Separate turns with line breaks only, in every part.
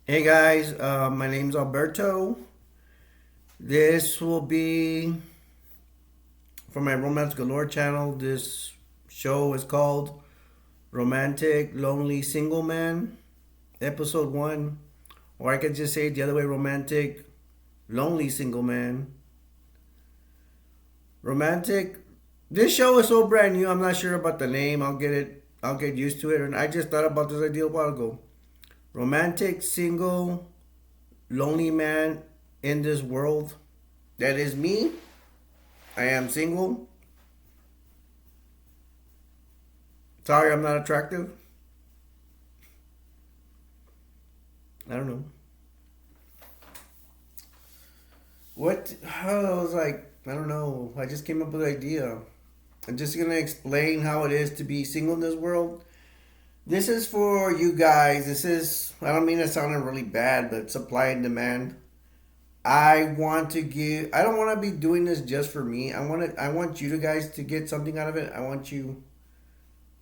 Hey guys, my name's Alberto. This will be for my Romance Galore channel. This show is called Romantic Lonely Single Man, Episode 1. Or I could just say it the other way, Romantic Lonely Single Man. Romantic. This show is so brand new, I'm not sure about the name. I'll get used to it. And I just thought about this idea a while ago. Romantic, single, lonely man in this world. That is me. I am single. Sorry, I'm not attractive. I don't know. What? I was like, I don't know. I just came up with an idea. I'm just gonna explain how it is to be single in this world. This is for you guys. This is, I don't mean to sound really bad, but supply and demand. I don't want to be doing this just for me. I want you guys to get something out of it.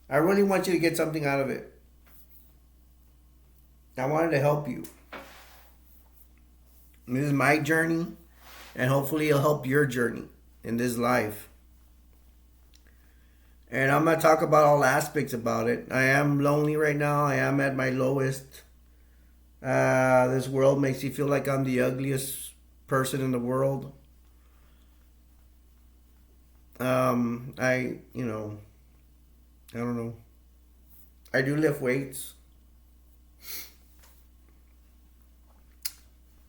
I really want you to get something out of it. I wanted to help you. This is my journey, and hopefully it'll help your journey in this life. And I'm gonna talk about all aspects about it. I am lonely right now. I am at my lowest. This world makes me feel like I'm the ugliest person in the world. I don't know. I do lift weights.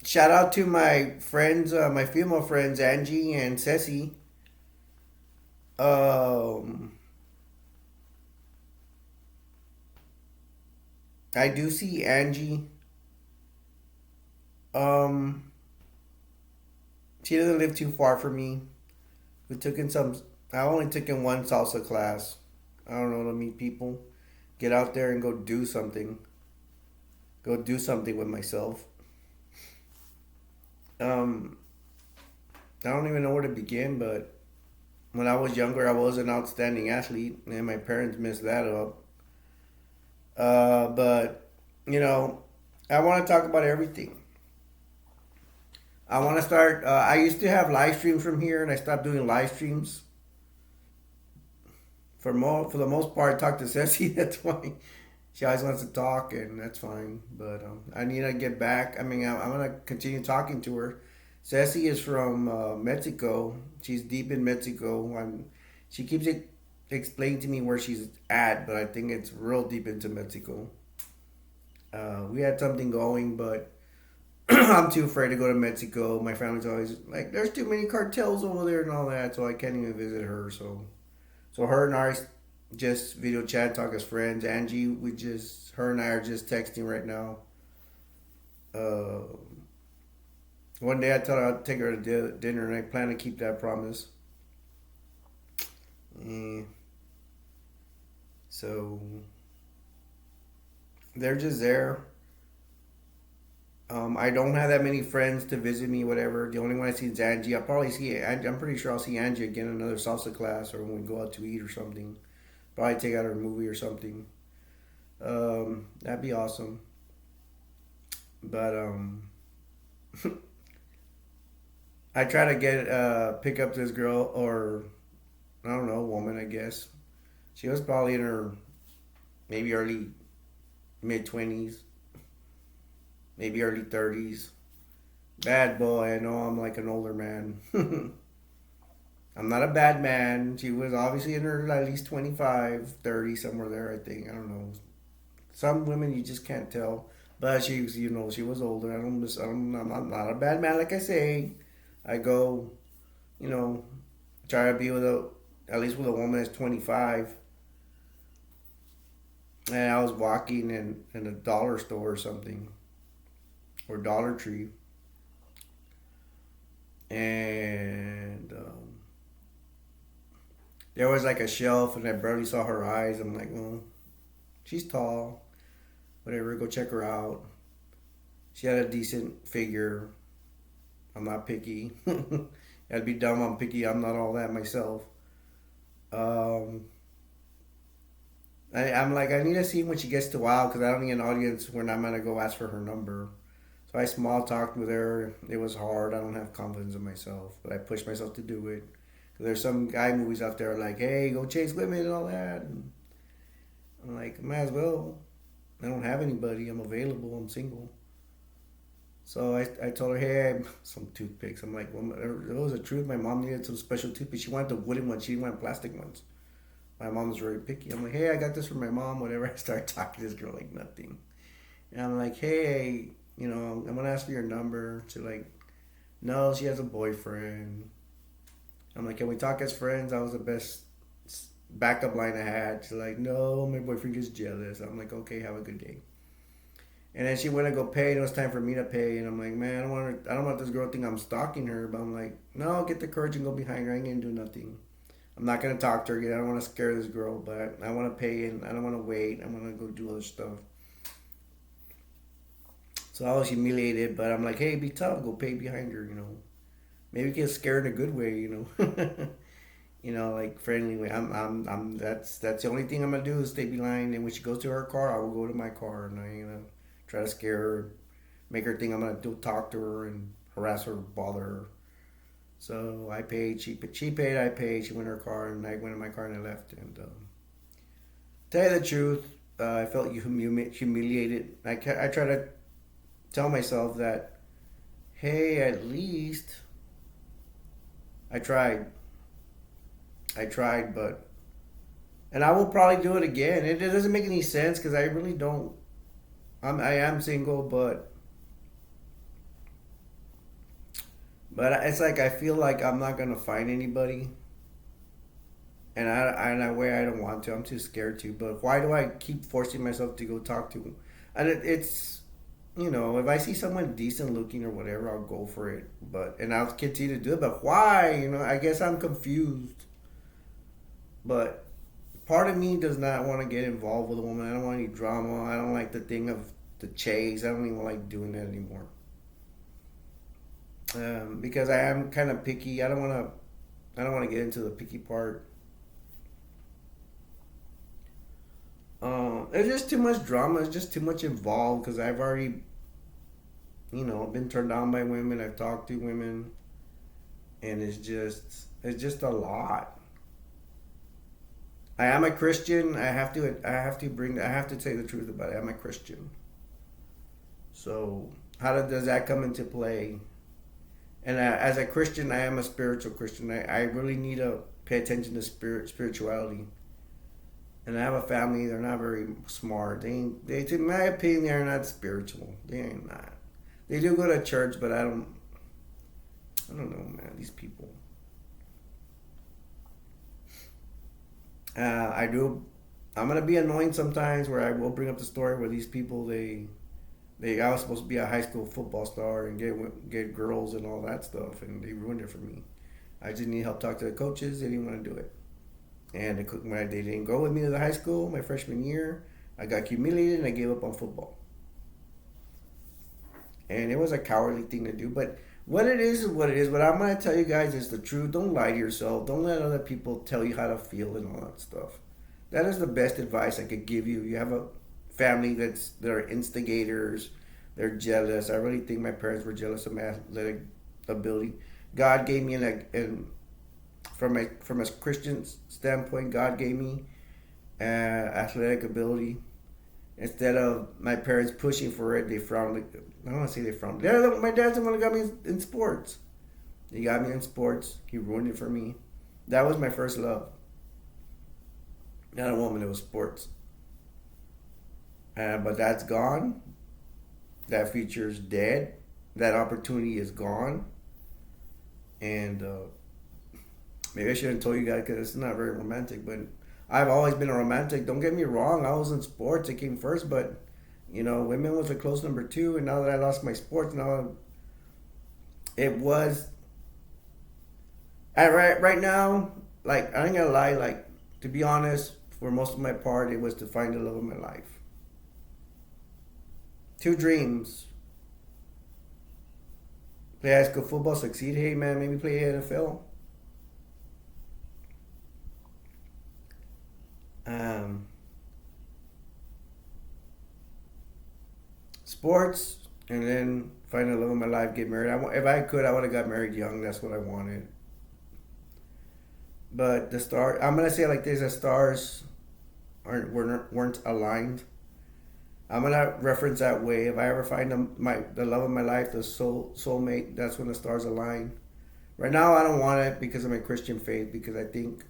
Shout out to my friends, my female friends, Angie and Ceci. Um, I do see Angie. Um, she doesn't live too far from me. We took in some. I only took in one salsa class. I don't know, to meet people, get out there and go do something. Go do something with myself. Um, I don't even know where to begin, but when I was younger, I was an outstanding athlete, and my parents messed that up. But you know, I want to talk about everything. I want to start. I used to have live streams from here, and I stopped doing live streams. For the most part, I talk to Ceci. That's why she always wants to talk, and that's fine. But I need to get back. I mean, I'm gonna continue talking to her. Ceci is from Mexico. She's deep in Mexico. She keeps explaining to me where she's at, but I think it's real deep into Mexico. We had something going, but I'm too afraid to go to Mexico. My family's always like, "There's too many cartels over there and all that," so I can't even visit her. So her and I just video chat, talk as friends. Angie, her and I are just texting right now. Uh, One day I told her I'd take her to dinner, and I plan to keep that promise. Mm, so they're just there. I don't have that many friends to visit me, whatever. The only one I see is Angie. I'm pretty sure I'll see Angie again in another salsa class or when we go out to eat or something. Probably take out her a movie or something. That'd be awesome. But I try to pick up this girl, or I don't know, woman, I guess. She was probably in her maybe early mid 20s, maybe early 30s. Bad boy. I know I'm like an older man. I'm not a bad man. She was obviously in her at least 25, 30, somewhere there, I think. I don't know. Some women you just can't tell. But she was older. I'm not a bad man, like I say. I go, you know, try to be at least with a woman that's 25. And I was walking in a dollar store or something, or Dollar Tree. And there was like a shelf, and I barely saw her eyes. I'm like, oh, she's tall. Whatever, go check her out. She had a decent figure. I'm not picky. I'd be dumb. I'm picky. I'm not all that myself. Um, I'm like, I need to see when she gets to WoW because I don't need an audience when I'm gonna go ask for her number. So I small talked with her. It was hard. I don't have confidence in myself, but I pushed myself to do it. 'Cause there's some guy movies out there like, hey, go chase women and all that. And I'm like, might as well. I don't have anybody. I'm available. I'm single. So I told her, hey, I have some toothpicks. I'm like, well, it was the truth. My mom needed some special toothpicks. She wanted the wooden ones. She didn't want plastic ones. My mom was very picky. I'm like, hey, I got this from my mom. Whatever. I started talking to this girl like nothing. And I'm like, hey, I'm gonna ask for your number. She's like, no, she has a boyfriend. I'm like, can we talk as friends? That was the best backup line I had. She's like, no, my boyfriend gets jealous. I'm like, okay, have a good day. And then she went to go pay, and it was time for me to pay. And I'm like, man, I don't want this girl to think I'm stalking her. But I'm like, no, get the courage and go behind her. I ain't gonna do nothing. I'm not gonna talk to her again. I don't want to scare this girl, but I want to pay, and I don't want to wait. I want to go do other stuff. So I was humiliated, but I'm like, hey, be tough. Go pay behind her. Maybe get scared in a good way. Like friendly way. That's the only thing I'm gonna do is stay behind. And when she goes to her car, I will go to my car, and I try to scare her, make her think I'm gonna do talk to her and harass her, bother her. So I paid. She paid. I paid. She went in her car, and I went in my car and I left. And tell you the truth, I felt humiliated. I try to tell myself that, hey, at least I tried. I tried, but and I will probably do it again. It doesn't make any sense because I really don't. I am single, but it's like I feel like I'm not gonna find anybody, and in a way I don't want to. I'm too scared to. But why do I keep forcing myself to go talk to them? And it's if I see someone decent looking or whatever, I'll go for it. And I'll continue to do it. But why? I guess I'm confused. But part of me does not want to get involved with a woman. I don't want any drama. I don't like the thing of the chase. I don't even like doing that anymore. Because I am kind of picky. I don't want to. I don't want to get into the picky part. It's just too much drama. It's just too much involved because I've already, been turned down by women. I've talked to women, and it's just a lot. I am a Christian. I have to say the truth about it. I'm a Christian. So does that come into play? And as a Christian, I am a spiritual Christian. I really need to pay attention to spirituality. And I have a family. They're not very smart. In my opinion, they're not spiritual. They ain't not. They do go to church, but I don't know, man. These people. I do. I'm gonna be annoying sometimes where I will bring up the story where these people I was supposed to be a high school football star and get girls and all that stuff, and they ruined it for me. I just need help talk to the coaches. They didn't want to do it, and they didn't go with me to the high school my freshman year. I got humiliated and I gave up on football, and it was a cowardly thing to do. But what it is what it is. What I'm gonna tell you guys is the truth. Don't lie to yourself. Don't let other people tell you how to feel and all that stuff. That is the best advice I could give you. You have a family that are instigators. They're jealous. I really think my parents were jealous of my athletic ability. God gave me from a Christian standpoint, God gave me athletic ability. Instead of my parents pushing for it, they frowned. I don't want to say they frowned. My dad's the one who got me in sports. He got me in sports. He ruined it for me. That was my first love. Not a woman, it was sports. But that's gone. That future's dead. That opportunity is gone. And maybe I shouldn't have told you guys because it's not very romantic. But I've always been a romantic. Don't get me wrong. I was in sports. It came first. But, women was a close number two. And now that I lost my sports, now it was. Right now, like, I ain't gonna lie. Like, to be honest, for most of my part, it was to find the love of my life. Two dreams. Play high school football, succeed. Hey, man, maybe play NFL. Um, Sports, and then find the love of my life, get married. If I could, I would have got married young. That's what I wanted. But I'm gonna say it like this: the stars weren't aligned. I'm gonna reference that way. If I ever find the love of my life, the soulmate, that's when the stars align. Right now, I don't want it because of my Christian faith. Because I think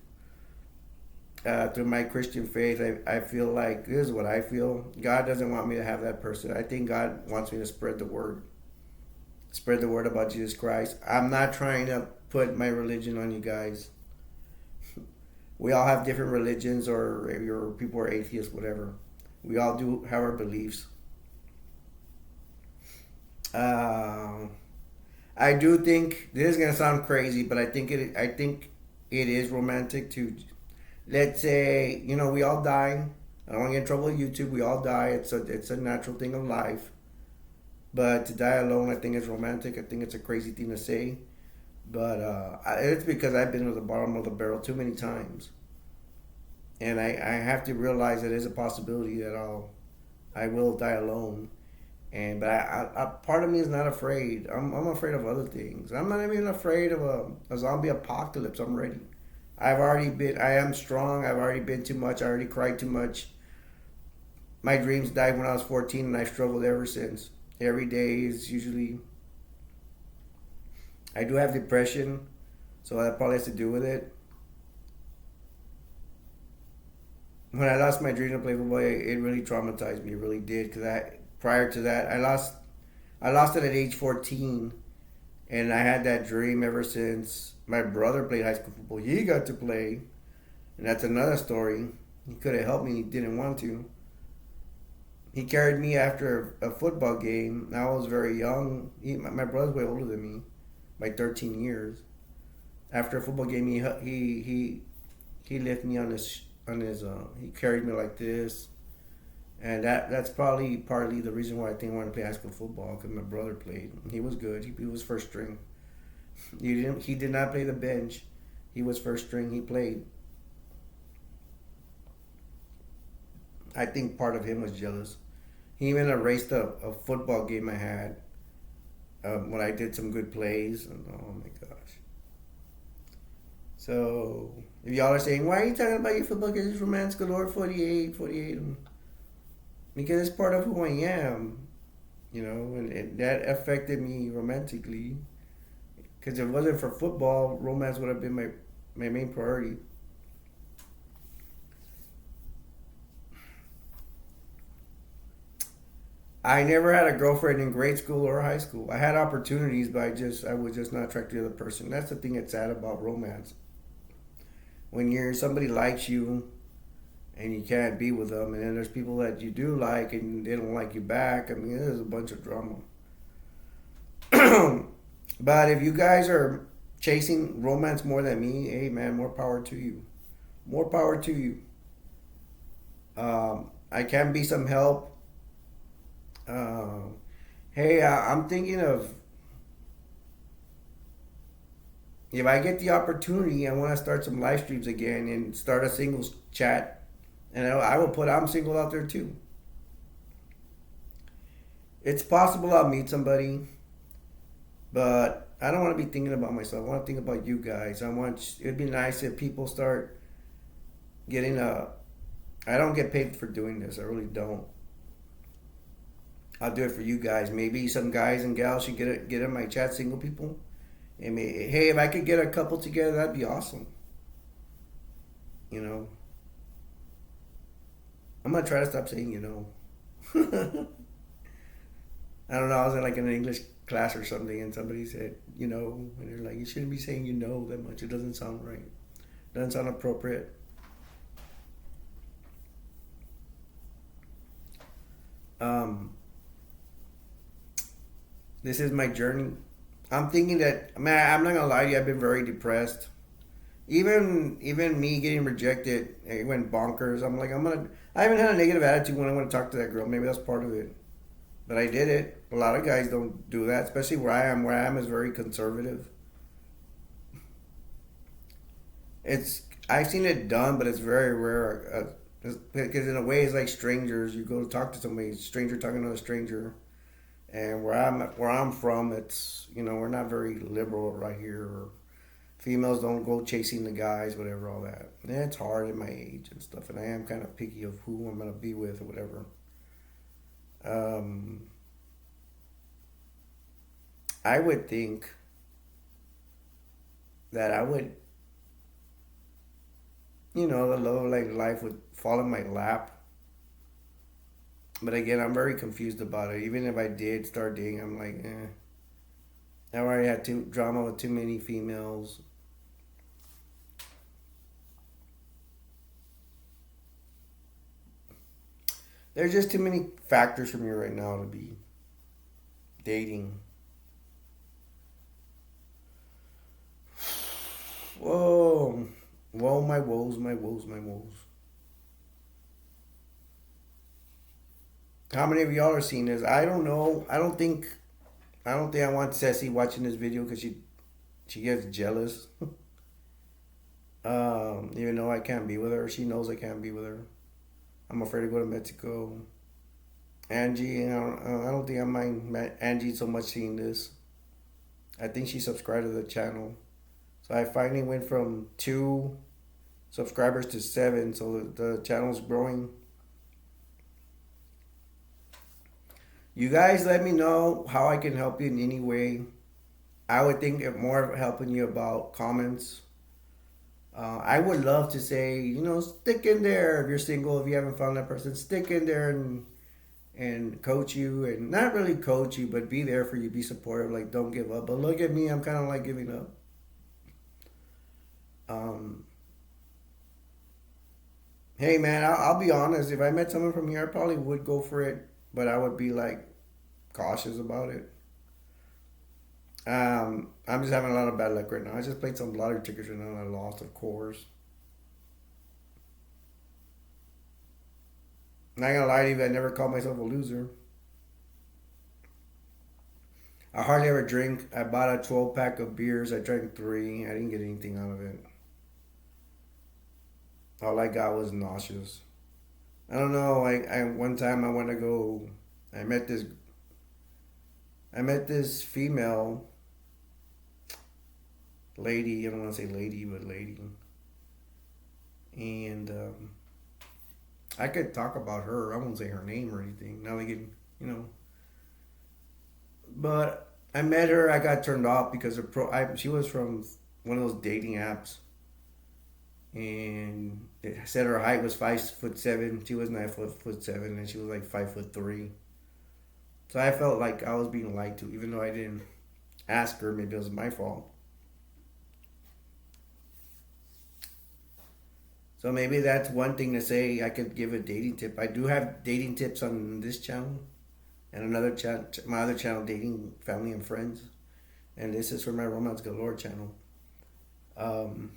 through my Christian faith, I feel like this is what I feel. God doesn't want me to have that person. I think God wants me to spread the word about Jesus Christ. I'm not trying to put my religion on you guys. We all have different religions, or your people are atheists, whatever. We all do have our beliefs. Uh, I do think this is gonna sound crazy, but I think it is romantic to, let's say, we all die. I don't want to get in trouble with YouTube. We all die. It's a natural thing of life. But to die alone, I think is romantic. I think it's a crazy thing to say. But it's because I've been to the bottom of the barrel too many times, and I have to realize that there's a possibility that I will die alone. And but part of me is not afraid. I'm afraid of other things. I'm not even afraid of a zombie apocalypse. I'm ready. I am strong. I've already been too much. I already cried too much. My dreams died when I was 14, and I've struggled ever since. Every day is usually. I do have depression, so that probably has to do with it. When I lost my dream to play football, it really traumatized me. It really did, because prior to that, I lost it at age 14, and I had that dream ever since. My brother played high school football. He got to play, and that's another story. He could have helped me. He didn't want to. He carried me after a football game. I was very young. My brother's way older than me by 13 years. After a football game, he lifted me on his he carried me like this, and that's probably partly the reason why I think I wanted to play high school football, because my brother played. He was good. He was first string. He did not play the bench. He was first string. He played. I think part of him was jealous. He even erased a football game I had when I did some good plays. And oh my gosh. So, if y'all are saying, why are you talking about your football? Because it's romance galore, 48, 48. Because it's part of who I am, and that affected me romantically. Because if it wasn't for football, romance would have been my main priority. I never had a girlfriend in grade school or high school. I had opportunities, but I was just not attracted to the other person. That's the thing that's sad about romance. When somebody likes you and you can't be with them, and then there's people that you do like and they don't like you back. I mean, there's a bunch of drama. But if you guys are chasing romance more than me, hey man, more power to you. More power to you. I can be some help. Um, hey, I'm thinking of, if I get the opportunity, I want to start some live streams again and start a singles chat. And I will put I'm single out there too. It's possible I'll meet somebody, but I don't want to be thinking about myself. I want to think about you guys. It'd be nice if people start getting a. I don't get paid for doing this. I really don't. I'll do it for you guys. Maybe some guys and gals should get in my chat, single people. And hey, if I could get a couple together, that'd be awesome. You know, I'm gonna try to stop saying I don't know. I was in like in an English class or something, and somebody said and they're like, you shouldn't be saying that much. It doesn't sound right. It doesn't sound appropriate. Um, this is my journey. I'm thinking that, man, I'm not gonna lie to you. I've been very depressed. Even me getting rejected, it went bonkers. I'm like, I haven't had a negative attitude when I want to talk to that girl. Maybe that's part of it. But I did it. A lot of guys don't do that, especially where I am. Where I am is very conservative. I've seen it done, but it's very rare. Because in a way, it's like strangers. You go to talk to somebody, stranger talking to a stranger, And where I'm from, it's we're not very liberal right here. Or females don't go chasing the guys, whatever, all that. And it's hard at my age and stuff, and I am kind of picky of who I'm gonna be with or whatever. Um, I would think that I would, the love of like life would fall in my lap. But again, I'm very confused about it. Even if I did start dating, I'm like, eh. I already had too drama with too many females. There's just too many factors for me right now to be dating. Whoa, whoa, my woes, my woes, my woes. How many of y'all are seeing this? I don't know. I don't think I want Ceci watching this video because she gets jealous. Even though I can't be with her, she knows I can't be with her. I'm afraid to go to Mexico. Angie, I don't think I mind Angie so much seeing this. I think she subscribed to the channel. So I finally went from 2 subscribers to 7. So the channel's growing. You guys let me know how I can help you in any way. I would think of more of helping you about comments. I would love to say, stick in there if you're single, if you haven't found that person, stick in there and coach you, and not really coach you, but be there for you, be supportive, like don't give up. But look at me, I'm kind of like giving up. Um, hey man, I'll be honest. If I met someone from here, I probably would go for it, but I would be like cautious about it. I'm just having a lot of bad luck right now. I just played some lottery tickets right now and I lost, of course. Not gonna lie to you, I never called myself a loser. I hardly ever drink. I bought a 12 pack of beers. I drank three. I didn't get anything out of it. All I got was nauseous. I don't know. I one time I went to go. I met this. I met this female lady. I don't want to say lady, but lady. And I could talk about her. I won't say her name or anything. Now they get, you know. But I met her. I got turned off because she was from one of those dating apps, and it said her height was 5'7". She was 9'7", and she was like 5'3". So I felt like I was being lied to, even though I didn't ask her. Maybe it was my fault. So maybe that's one thing to say. I could give a dating tip. I do have dating tips on this channel and another chat, my other channel, Dating Family and Friends, and this is for my Romance Galore channel. Um,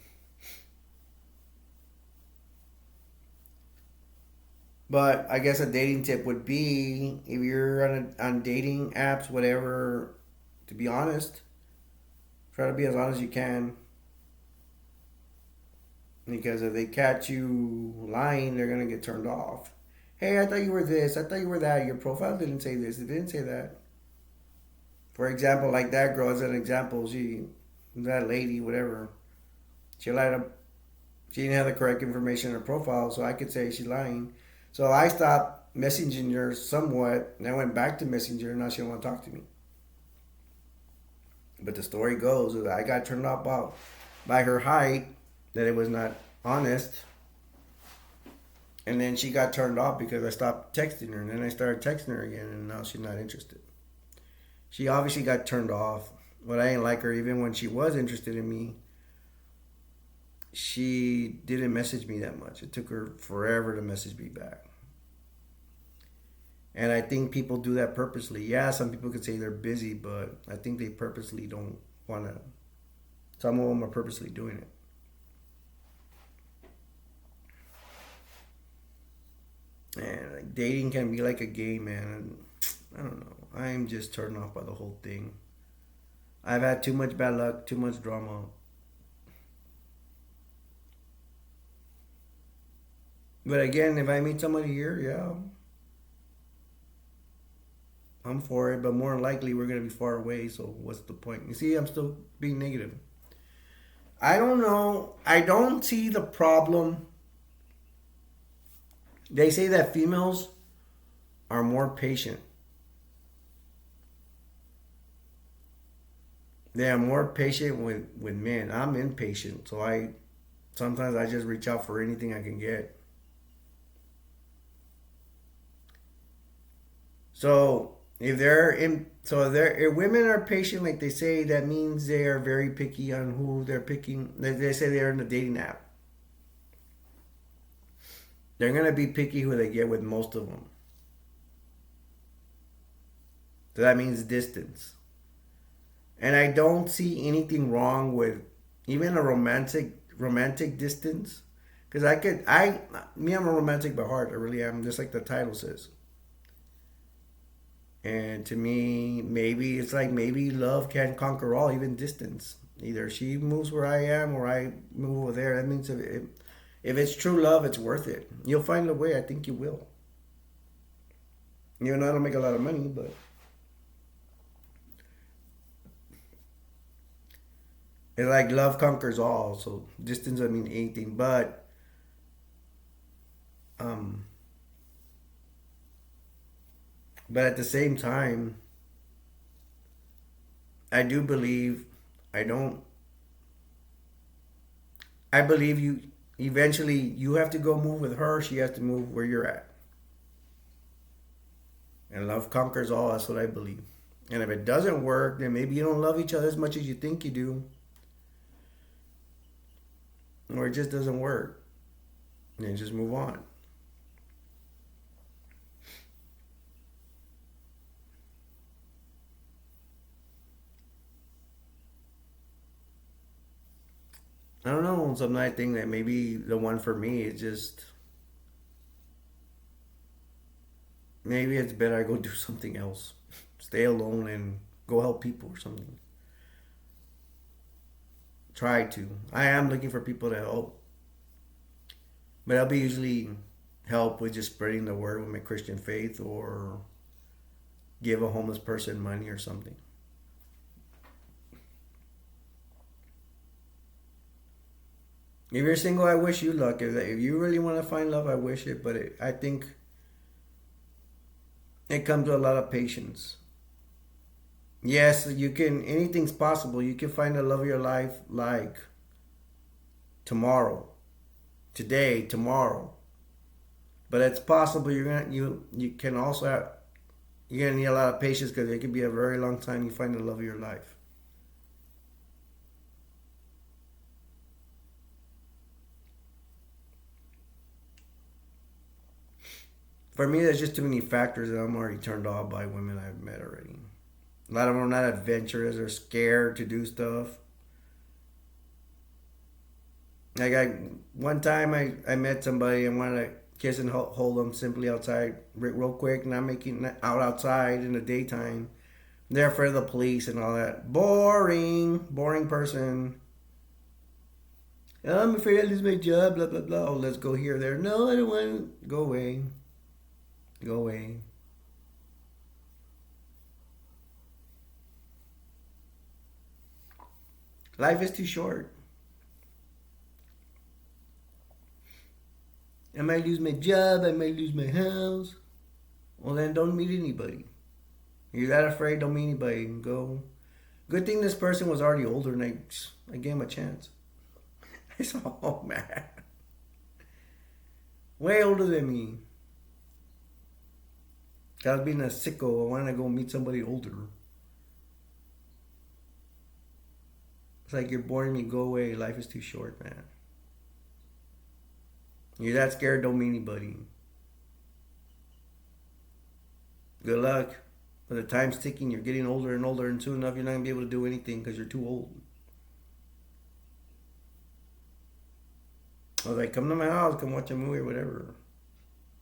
but I guess a dating tip would be if you're on dating apps, whatever. To be honest, try to be as honest as you can, because if they catch you lying, they're gonna get turned off. Hey, I thought you were this. I thought you were that. Your profile didn't say this. It didn't say that. For example, like that girl as an example, that lady, whatever, she lied up. She didn't have the correct information in her profile, so I could say she's lying. So I stopped messaging her somewhat, and I went back to Messenger, and now she don't want to talk to me. But the story goes that I got turned off by her height, that it was not honest, and then she got turned off because I stopped texting her, and then I started texting her again, and now she's not interested. She obviously got turned off, but I didn't like her even when she was interested in me. She didn't message me that much. It took her forever to message me back. And I think people do that purposely. Yeah, some people could say they're busy, but I think they purposely don't want to. Some of them are purposely doing it. And like, dating can be like a game, man. And I don't know. I'm just turned off by the whole thing. I've had too much bad luck, too much drama. But again, if I meet somebody here, yeah, I'm for it, but more than likely we're gonna be far away. So what's the point? You see, I'm still being negative. I don't know. I don't see the problem. They say that females are more patient. They are more patient with men. I'm impatient, so I sometimes I just reach out for anything I can get. So if women are patient, like they say, that means they are very picky on who they're picking. They say they're in a dating app. They're gonna be picky who they get with most of them. So that means distance. And I don't see anything wrong with even a romantic distance. Because I'm a romantic by heart. I really am, just like the title says. And to me, maybe it's like maybe love can conquer all, even distance. Either she moves where I am or I move over there. That means if it's true love, it's worth it. You'll find a way. I think you will. You know, I don't make a lot of money, but it's like love conquers all. So distance doesn't mean anything. Um, but at the same time, I do believe I don't. I believe you. Eventually, you have to go move with her. She has to move where you're at. And love conquers all. That's what I believe. And if it doesn't work, then maybe you don't love each other as much as you think you do, or it just doesn't work. And just move on. I don't know. Sometimes I think that maybe the one for me is just maybe it's better I go do something else, stay alone and go help people or something. Try to. I am looking for people to help, but I'll be usually help with just spreading the word with my Christian faith or give a homeless person money or something. If you're single, I wish you luck. If you really want to find love, I wish it. But I think it comes with a lot of patience. Yes, you can. Anything's possible. You can find the love of your life like tomorrow, today, tomorrow. But it's possible you can also you're gonna need a lot of patience because it could be a very long time you find the love of your life. For me, there's just too many factors that I'm already turned off by women I've met already. A lot of them are not adventurous. They're scared to do stuff. Like one time I met somebody and wanted to kiss and hold them simply outside, real quick, not making out outside in the daytime. They're afraid of the police and all that. Boring person. I'm afraid I lose my job. Blah blah blah. Oh, let's go here, there. No, I don't want to. Go away. Go away. Life is too short. I might lose my job. I might lose my house. Well, then don't meet anybody. You're that afraid, don't meet anybody. Go. Good thing this person was already older and I gave him a chance. I said, oh man. Way older than me. I was being a sicko. I wanted to go meet somebody older. It's like you're boring me. Go away. Life is too short, man. You're that scared, don't meet anybody. Good luck. But the time's ticking. You're getting older and older, and soon enough, you're not gonna be able to do anything because you're too old. I was like, come to my house, come watch a movie or whatever.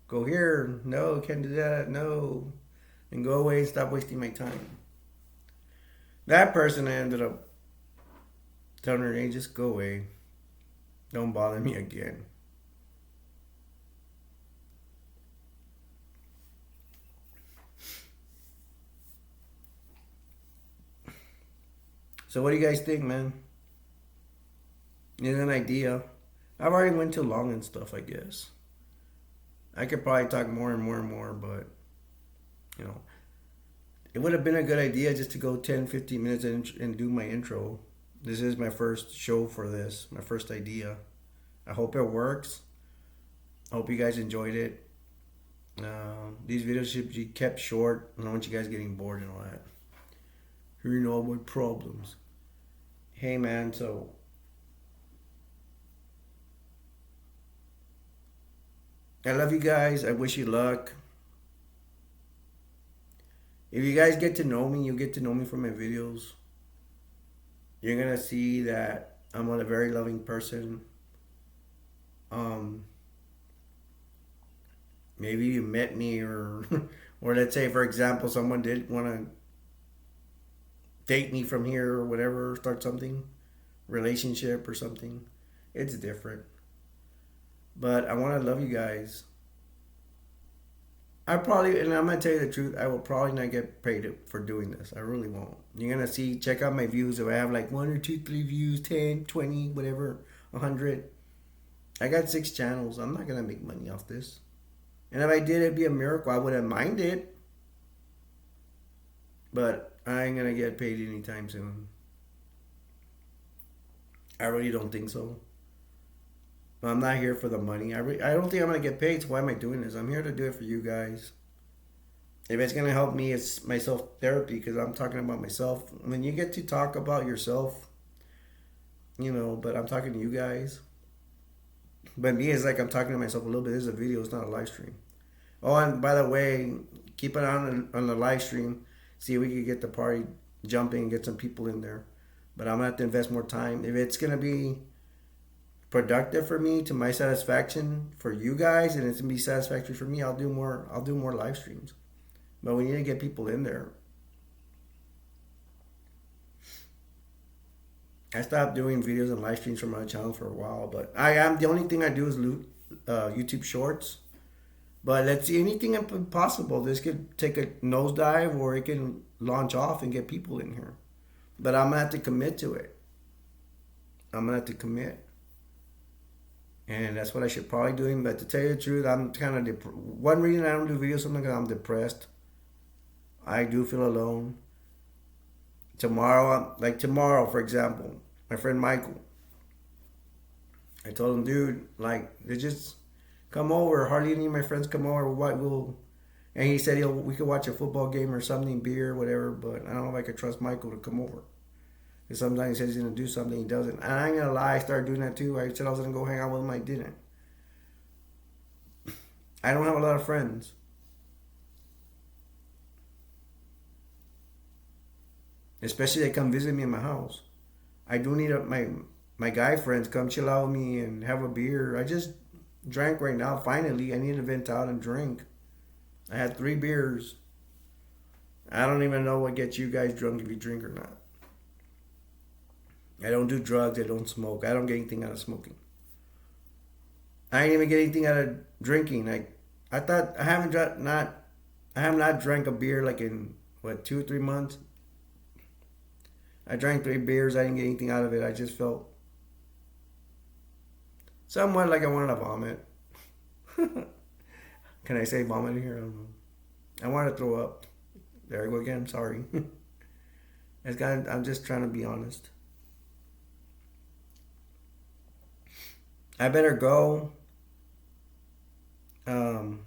Go here. No, can't do that. No. And go away and stop wasting my time. That person, I ended up telling her, hey, just go away. Don't bother me again. So what do you guys think, man? Need an idea? I've already went too long and stuff, I guess. I could probably talk more and more and more, but you know, it would have been a good idea just to go 10, 15 minutes and do my intro. This is my first show for this, my first idea. I hope it works. I hope you guys enjoyed it. These videos should be kept short. I don't want you guys getting bored and all that. Hearing all my problems. Hey man, so I love you guys. I wish you luck. If you guys get to know me, you get to know me from my videos. You're gonna see that I'm a very loving person. Um, Maybe you met me, or or let's say for example, someone did want to date me from here or whatever, start something, relationship or something. It's different. But I want to love you guys. I probably, and I'm gonna tell you the truth, I will probably not get paid for doing this. I really won't. You're gonna see, check out my views. If I have like one or two, three views, 10, 20, whatever, 100. I got 6 channels. I'm not gonna make money off this. And if I did, it'd be a miracle. I wouldn't mind it. But I ain't gonna get paid anytime soon. I really don't think so. But I'm not here for the money. I don't think I'm gonna get paid. So why am I doing this? I'm here to do it for you guys. If it's gonna help me, it's my self therapy because I'm talking about myself. When you get to talk about yourself, but I'm talking to you guys. But me, it's like I'm talking to myself a little bit. This is a video. It's not a live stream. Oh, and by the way, keep it on the live stream. See if we can get the party jumping and get some people in there. But I'm gonna have to invest more time. If it's gonna be productive for me to my satisfaction for you guys, and it's gonna be satisfactory for me, I'll do more. I'll do more live streams. But we need to get people in there. I stopped doing videos and live streams from my channel for a while, but the only thing I do is YouTube Shorts. But let's see, anything possible. This could take a nosedive, or it can launch off and get people in here. But I'm gonna have to commit to it. I'm gonna have to commit, and that's what I should probably do. But to tell you the truth, I'm kind of one reason I don't do videos sometimes because I'm depressed. I do feel alone. Tomorrow, for example, my friend Michael. I told him, dude, like, they just come over. Hardly any of my friends come over. And he said we could watch a football game or something, beer, whatever. But I don't know if I could trust Michael to come over. Because sometimes he says he's gonna do something, he doesn't. And I ain't gonna lie, I started doing that too. I said I was gonna go hang out with him, I didn't. I don't have a lot of friends. Especially they come visit me in my house. I do need my guy friends come chill out with me and have a beer. I just drank right now. Finally, I need to vent out and drink. I had 3 beers. I don't even know what gets you guys drunk, if you drink or not. I don't do drugs. I don't smoke. I don't get anything out of smoking. I ain't even get anything out of drinking. I thought I have not drank a beer like in what, 2 or 3 months. I drank 3 beers. I didn't get anything out of it. I just felt somewhat like I wanted to vomit. Can I say vomit here? I don't know. I want to throw up. There I go again. Sorry. I'm just trying to be honest. I better go. You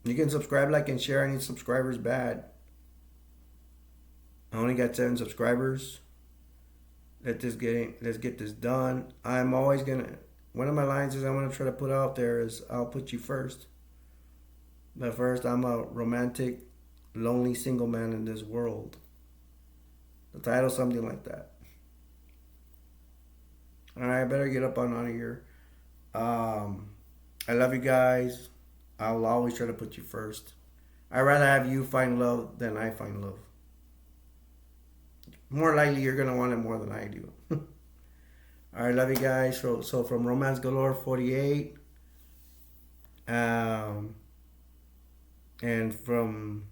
can subscribe, like, and share. I need subscribers bad. I only got 7 subscribers. Let's get this done. I'm always gonna. One of my lines is I want to try to put out there is I'll put you first. But first, I'm a romantic, lonely single man in this world. The title, something like that. All right, I better get up on out of here. I love you guys. I'll always try to put you first. I'd rather have you find love than I find love. More likely, you're gonna want it more than I do. All right, love you guys. So from Romance Galore 48, and from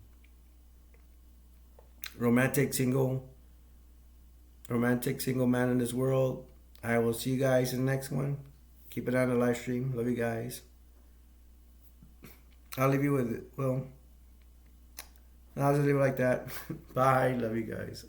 Romantic Single romantic single man in this world. I will see you guys in the next one. Keep it on the live stream. Love you guys. I'll leave you with it. Well, I'll just leave it like that. Bye. Love you guys.